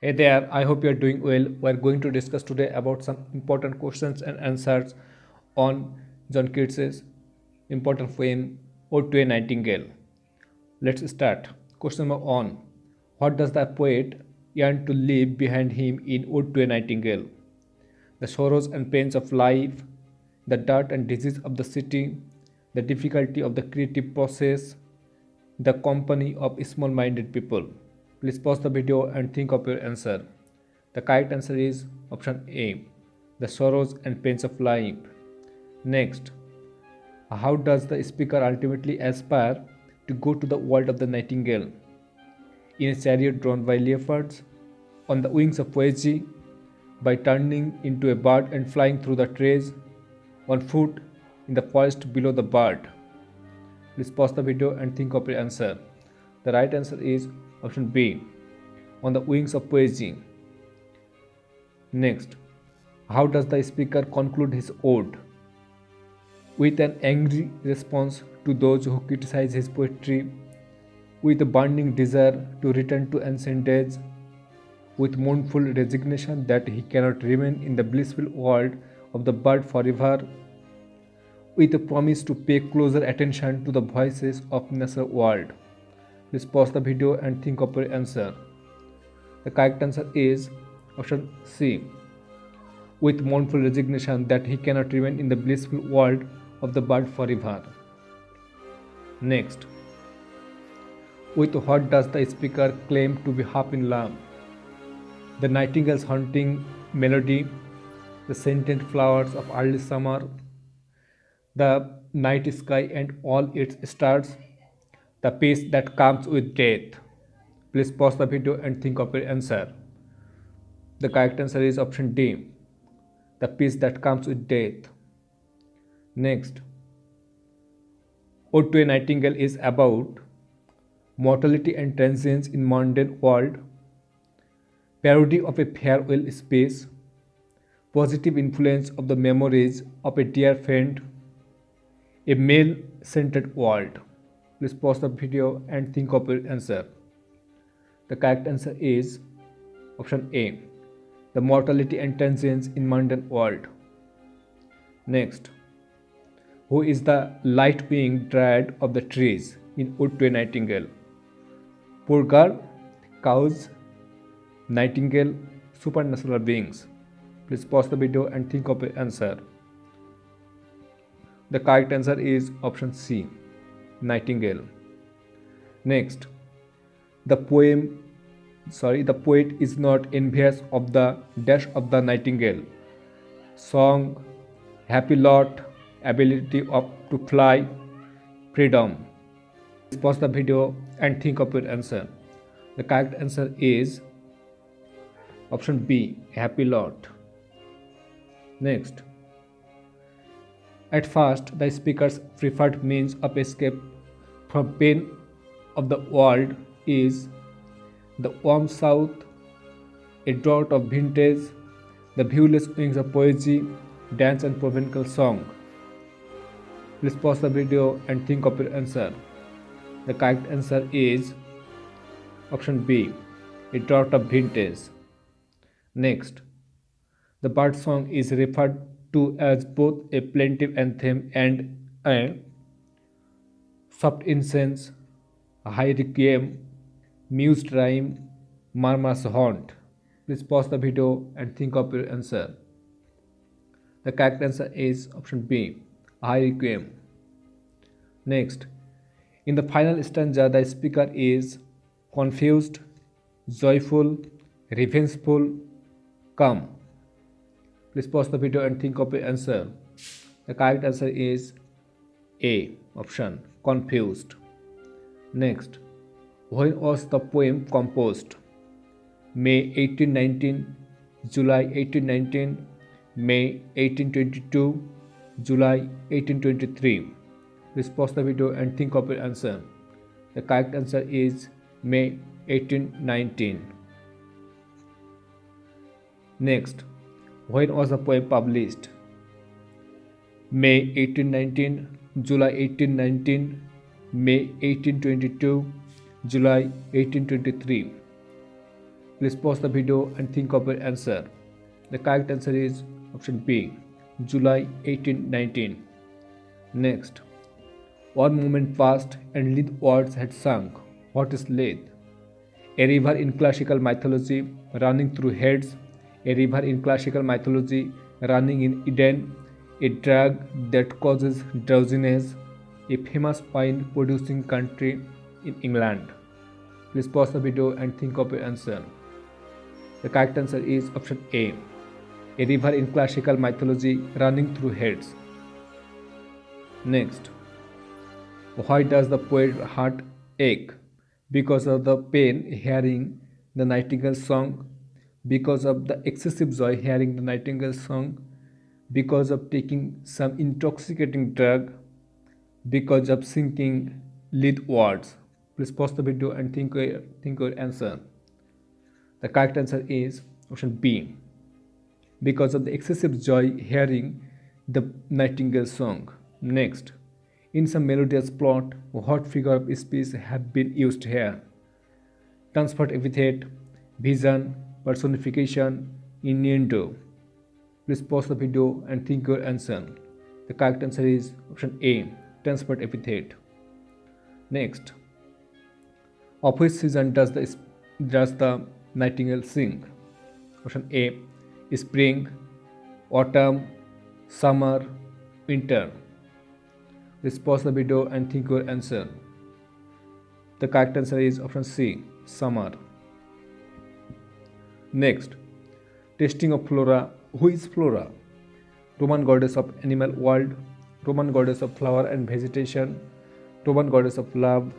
Hey there, I hope you are doing well. We are going to discuss today about some important questions and answers on John Keats's important poem Ode to a Nightingale. Let's start. Question number 1. What does the poet yearn to leave behind him in Ode to a Nightingale? The sorrows and pains of life, the dirt and disease of the city, the difficulty of the creative process, the company of small minded people. Please pause the video and think of your answer. The correct answer is option A, the sorrows and pains of life. Next, how does the speaker ultimately aspire to go to the world of the nightingale? In a chariot drawn by leopards, on the wings of poesy, by turning into a bird and flying through the trees, on foot in the forest below the bird. Please pause the video and think of your answer. The right answer is option B, on the wings of poesy. Next, how does the speaker conclude his ode? With an angry response to those who criticize his poetry, with a burning desire to return to ancient days, with mournful resignation that he cannot remain in the blissful world of the bird forever, with a promise to pay closer attention to the voices of natural world. Please pause the video and think of your answer. The correct answer is option C, with mournful resignation that he cannot remain in the blissful world of the bird forever. Next, with what does the speaker claim to be half in love? The nightingale's haunting melody, the scented flowers of early summer, the night sky and all its stars, the peace that comes with death. Please pause the video and think of your answer. The correct answer is option D, the peace that comes with death. Next, Ode to a Nightingale is about mortality and transience in mundane world, parody of a farewell space, positive influence of the memories of a dear friend, a male-centered world. Please pause the video and think of your answer. The correct answer is option A, the mortality and transience in mundane world. Next, who is the light-winged dryad of the trees in Ode to a Nightingale? Poor girl, cows, nightingale, supernatural beings. Please pause the video and think of your answer. The correct answer is option C, nightingale. Next, the poet is not envious of the dash of the nightingale. Song, happy lot, ability to fly, freedom. Please pause the video and think of your answer. The correct answer is option B, happy lot. Next, at first, the speaker's preferred means of escape from pain of the world is the warm south, a drought of vintage, the viewless wings of poesy, dance and provincial song. Please pause the video and think of your answer. The correct answer is option B, a drought of vintage. Next, the bird song is referred to as both a plaintive anthem and a soft incense, a high requiem, mused rhyme, murmurous haunt. Please pause the video and think of your answer. The correct answer is option B, a high requiem. Next, in the final stanza, the speaker is confused, joyful, revengeful, calm. Please pause the video and think of your answer. The correct answer is A, option, confused. Next, when was the poem composed? May 1819, July 1819, May 1822, July 1823. Please pause the video and think of your answer. The correct answer is May 1819. Next, when was the poem published? May 1819, July 1819, May 1822, July 1823. Please pause the video and think of your answer. The correct answer is option B, July 1819. Next, one moment passed and Lid words had sunk. What is Lid? A river in classical mythology running through heads, a river in classical mythology running in Eden, a drug that causes drowsiness, a famous wine producing country in England. Please pause the video and think of your answer. The correct answer is option A, a river in classical mythology running through heads. Next, why does the poet's heart ache? Because of the pain hearing the nightingale's song, because of the excessive joy hearing the nightingale's song, because of taking some intoxicating drug, because of singing lead words. Please pause the video and think your answer. The correct answer is option B, because of the excessive joy hearing the nightingale's song. Next, in some melodious plot, what figure of speech have been used here? Transferred epithet, vision, personification, innuendo. Please pause the video and think your answer. The correct answer is option A, transferred epithet. Next, of which season does the nightingale sing? Option A, spring, autumn, summer, winter. Please pause the video and think your answer. The correct answer is option C, summer. Next, testing of Flora. Who is Flora? Roman goddess of animal world, Roman goddess of flower and vegetation, Roman goddess of love,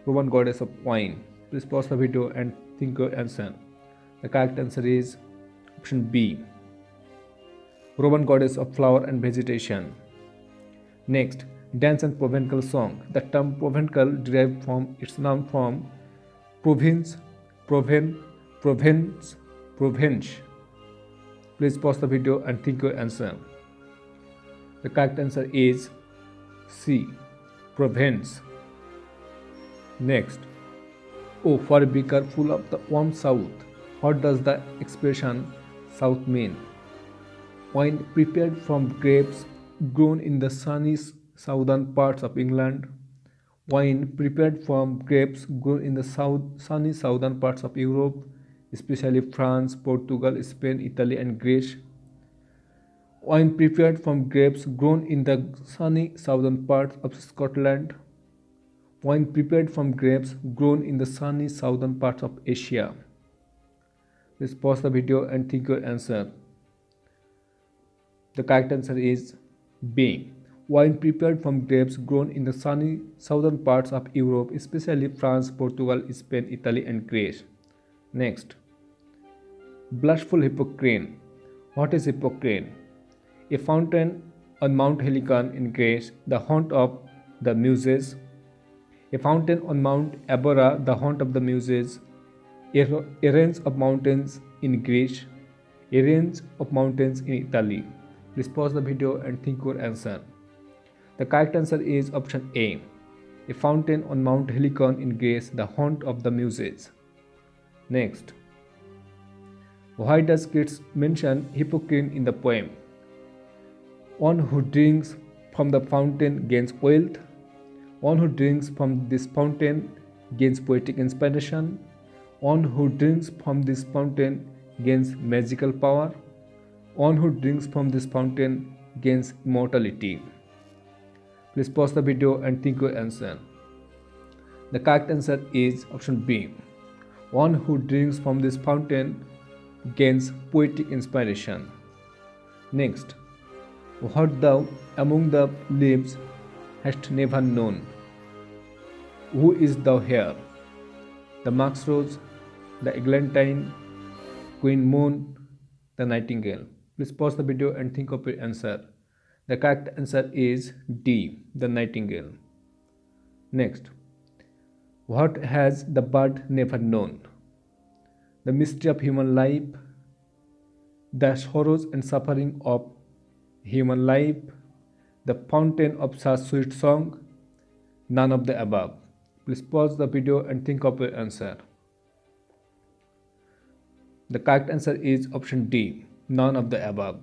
Roman goddess of wine. Please pause the video and think your answer. The correct answer is option B, Roman goddess of flower and vegetation. Next, dance and Provencal song. The term Provencal derived from its noun from province, province. Please pause the video and think your answer. The correct answer is C, Provence. Next, oh, for a beaker full of the warm south. What does the expression south mean? Wine prepared from grapes grown in the sunny southern parts of England. Wine prepared from grapes grown in the sunny southern parts of Europe, especially France, Portugal, Spain, Italy, and Greece. Wine prepared from grapes grown in the sunny southern parts of Scotland. Wine prepared from grapes grown in the sunny southern parts of Asia. Please pause the video and think your answer. The correct answer is B, wine prepared from grapes grown in the sunny southern parts of Europe, especially France, Portugal, Spain, Italy, and Greece. Next, blushful Hippocrene. What is Hippocrene? A fountain on Mount Helicon in Greece, the haunt of the Muses. A fountain on Mount Abora, the haunt of the Muses. A range of mountains in Greece. A range of mountains in Italy. Please pause the video and think your answer. The correct answer is option A, a fountain on Mount Helicon in Greece, the haunt of the Muses. Next, why does Keats mention Hippocrene in the poem? One who drinks from the fountain gains wealth. One who drinks from this fountain gains poetic inspiration. One who drinks from this fountain gains magical power. One who drinks from this fountain gains immortality. Please pause the video and think your answer. The correct answer is option B. One who drinks from this fountain gains poetic inspiration. Next, what thou among the leaves hast never known? Who is thou here? The Max Rose, the Eglantine, Queen Moon, the Nightingale. Please pause the video and think of your answer. The correct answer is D, the Nightingale. Next, what has the bird never known? The mystery of human life, the sorrows and suffering of human life, the fountain of such sweet song, none of the above. Please pause the video and think of your answer. The correct answer is option D, none of the above.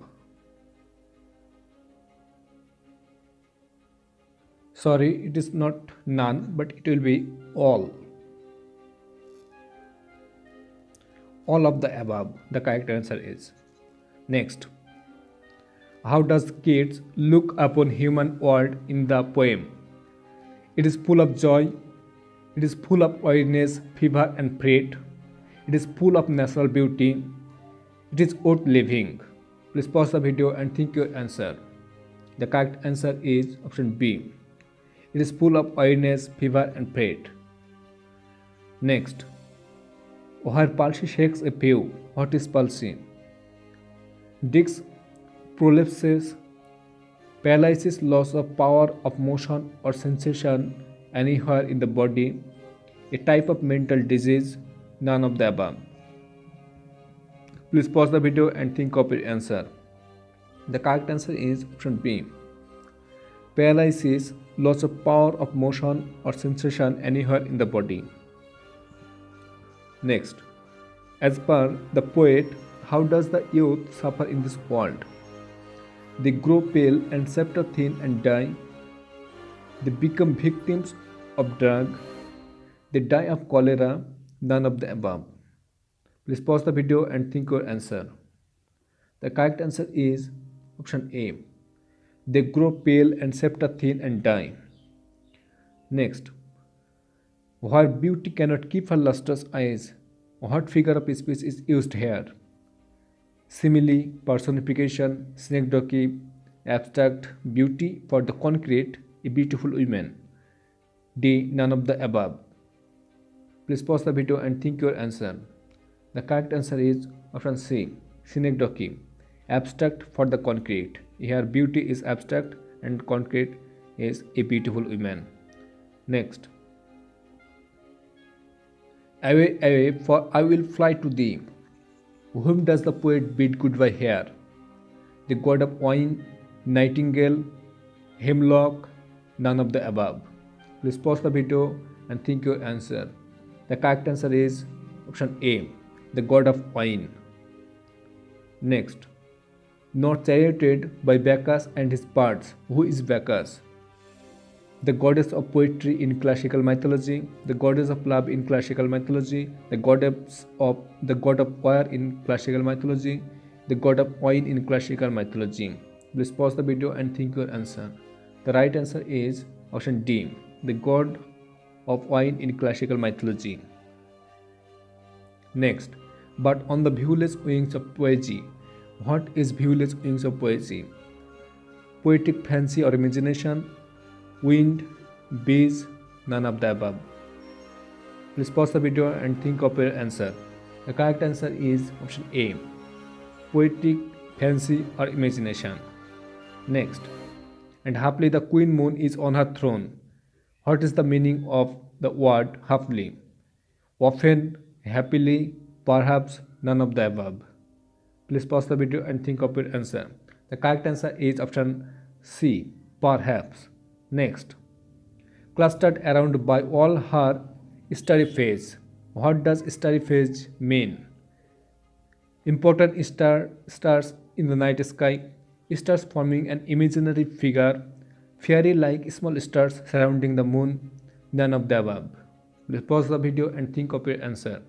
Sorry, it is not none, but it will be all. All of the above, the correct answer is. Next, how does kids look upon human world in the poem? It is full of joy, it is full of weariness, fever and fret. It is full of natural beauty. It is worth living. Please pause the video and think your answer. The correct answer is option B. It is full of weariness, fever and fret. Next, where palsy shakes a few, what is palsy? Disc prolapses, paralysis, loss of power of motion or sensation anywhere in the body, a type of mental disease, none of the above. Please pause the video and think of your answer. The correct answer is option B. Paralysis, loss of power of motion or sensation anywhere in the body. Next, as per the poet, how does the youth suffer in this world? They grow pale and septa thin and die. They become victims of drug. They die of cholera, none of the above. Please pause the video and think your answer. The correct answer is option A. They grow pale and septa thin and die. Next, where beauty cannot keep her lustrous eyes, what figure of speech is used here? Simile, personification, synecdoche, abstract, beauty for the concrete, a beautiful woman. D. None of the above. Please pause the video and think your answer. The correct answer is option C. Synecdoche, abstract for the concrete. Here beauty is abstract and concrete is a beautiful woman. Next, away, away, for I will fly to thee. Whom does the poet bid goodbye here? The god of wine, nightingale, hemlock, none of the above. Please pause the video and think your answer. The correct answer is option A, the god of wine. Next, not charioted by Bacchus and his birds. Who is Bacchus? The goddess of poetry in classical mythology, the goddess of love in classical mythology, the god of fire in classical mythology, the god of wine in classical mythology. Please pause the video and think your answer. The right answer is option D, the god of wine in classical mythology. Next, but on the viewless wings of poesy. What is viewless wings of poesy? Poetic fancy or imagination, wind, bees, none of the above. Please pause the video and think of your answer. The correct answer is option A, poetic fancy or imagination. Next, and happily the queen moon is on her throne. What is the meaning of the word happily? Often, happily, perhaps, none of the above. Please pause the video and think of your answer. The correct answer is option C, perhaps. Next, clustered around by all her starry phase. What does starry phase mean? Important stars in the night sky, stars forming an imaginary figure, fairy-like small stars surrounding the moon, none of the above. Please pause the video and think of your answer.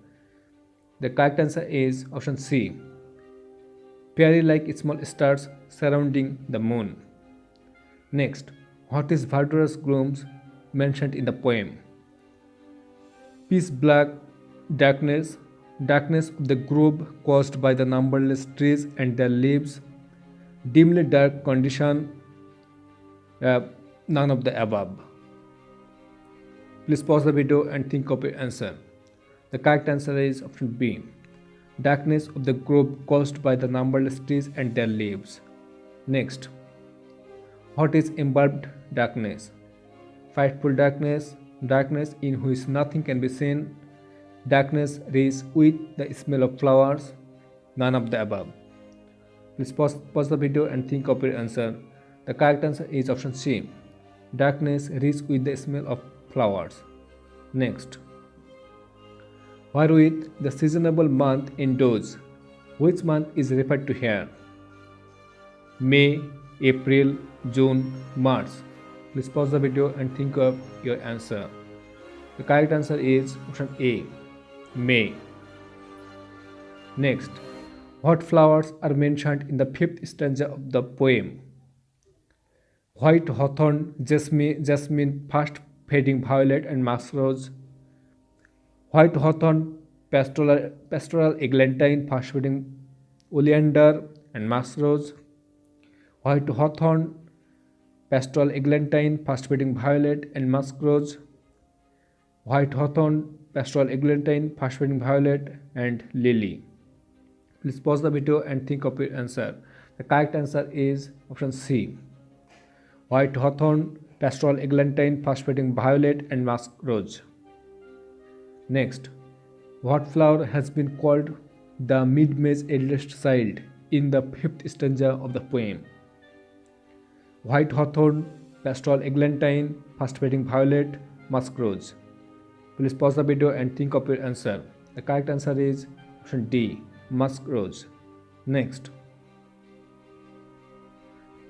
The correct answer is option C, fairy-like small stars surrounding the moon. Next, what is verdurous glooms mentioned in the poem? Pitch black darkness, darkness of the grove caused by the numberless trees and their leaves, dimly dark condition, none of the above. Please pause the video and think of your answer. The correct answer is option B, darkness of the grove caused by the numberless trees and their leaves. Next, what is embalmed darkness? Frightful darkness, darkness in which nothing can be seen, darkness rich with the smell of flowers, none of the above. Please pause the video and think of your answer. The correct answer is option C, darkness rich with the smell of flowers. Next, wherewith the seasonable month endows Which month is referred to here? May, April, June, March. Please pause the video and think of your answer. The correct answer is option A, May. Next, what flowers are mentioned in the fifth stanza of the poem? White hawthorn, jasmine, fast fading violet, and mask rose. White hawthorn, pastoral eglantine, fast fading oleander, and mask rose. White hawthorn, pastoral eglantine, fast fading violet, and musk rose. White hawthorn, pastoral eglantine, fast fading violet, and lily. Please pause the video and think of your answer. The correct answer is option C. White hawthorn, pastoral eglantine, fast fading violet, and musk rose. Next, what flower has been called the mid-May's eldest child in the fifth stanza of the poem? White hawthorn, pastoral eglantine, fast fading violet, musk rose. Please pause the video and think of your answer. The correct answer is option D, musk rose. Next,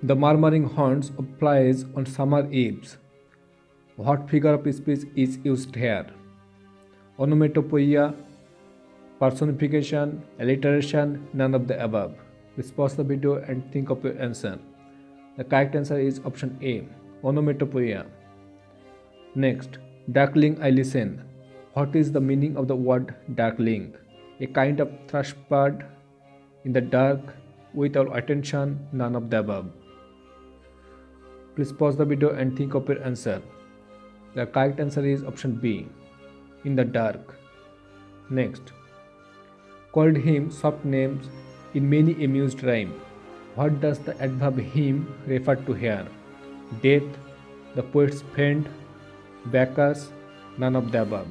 the murmuring horns of flies on summer eves. What figure of speech is used here? Onomatopoeia, personification, alliteration, none of the above. Please pause the video and think of your answer. The correct answer is option A, onomatopoeia. Next, darkling I listen. What is the meaning of the word darkling? A kind of thrush bird in the dark, without attention, none of the above. Please pause the video and think of your answer. The correct answer is option B, in the dark. Next, called him soft names in many amused rhyme. What does the adverb him refer to here? Death, the poet's friend, Bacchus, none of the above.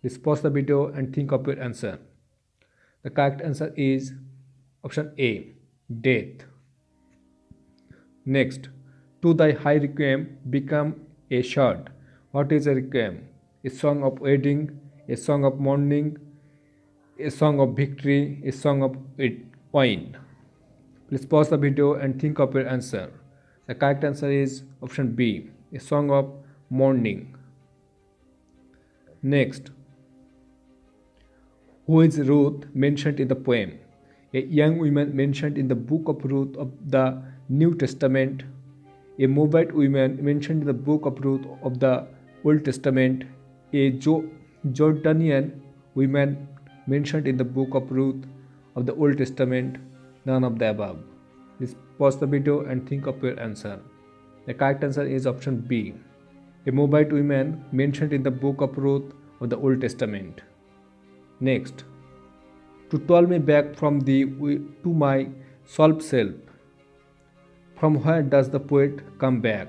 Please pause the video and think of your answer. The correct answer is option A, death. Next, to thy high requiem become a shod. What is a requiem? A song of wedding, a song of mourning, a song of victory, a song of wine. Please pause the video and think of your answer. The correct answer is option B, a song of mourning. Next, who is Ruth mentioned in the poem? A young woman mentioned in the book of Ruth of the New Testament, a Moabite woman mentioned in the book of Ruth of the Old Testament, a Jordanian woman mentioned in the book of Ruth of the Old Testament, none of the above. Please pause the video and think of your answer. The correct answer is option B, a Moabite woman mentioned in the book of Ruth of the Old Testament. Next, to call me back from thee to my self. From where does the poet come back?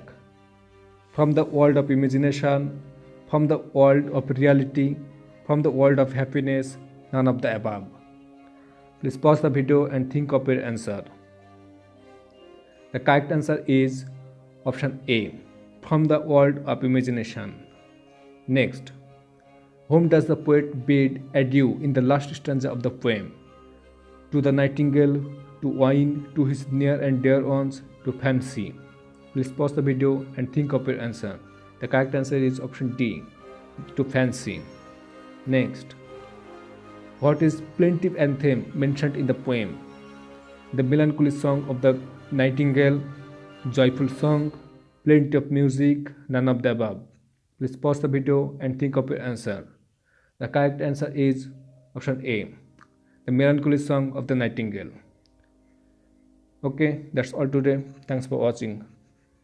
From the world of imagination, from the world of reality, from the world of happiness, none of the above. Please pause the video and think of your answer. The correct answer is option A, from the world of imagination. Next, whom does the poet bid adieu in the last stanza of the poem? To the nightingale, to wine, to his near and dear ones, to fancy. Please pause the video and think of your answer. The correct answer is option D, to fancy. Next, what is plaintive anthem mentioned in the poem? The melancholy song of the nightingale, joyful song, plenty of music, none of the above. Please pause the video and think of your answer. The correct answer is option A, the melancholy song of the nightingale. Okay, that's all today. Thanks for watching.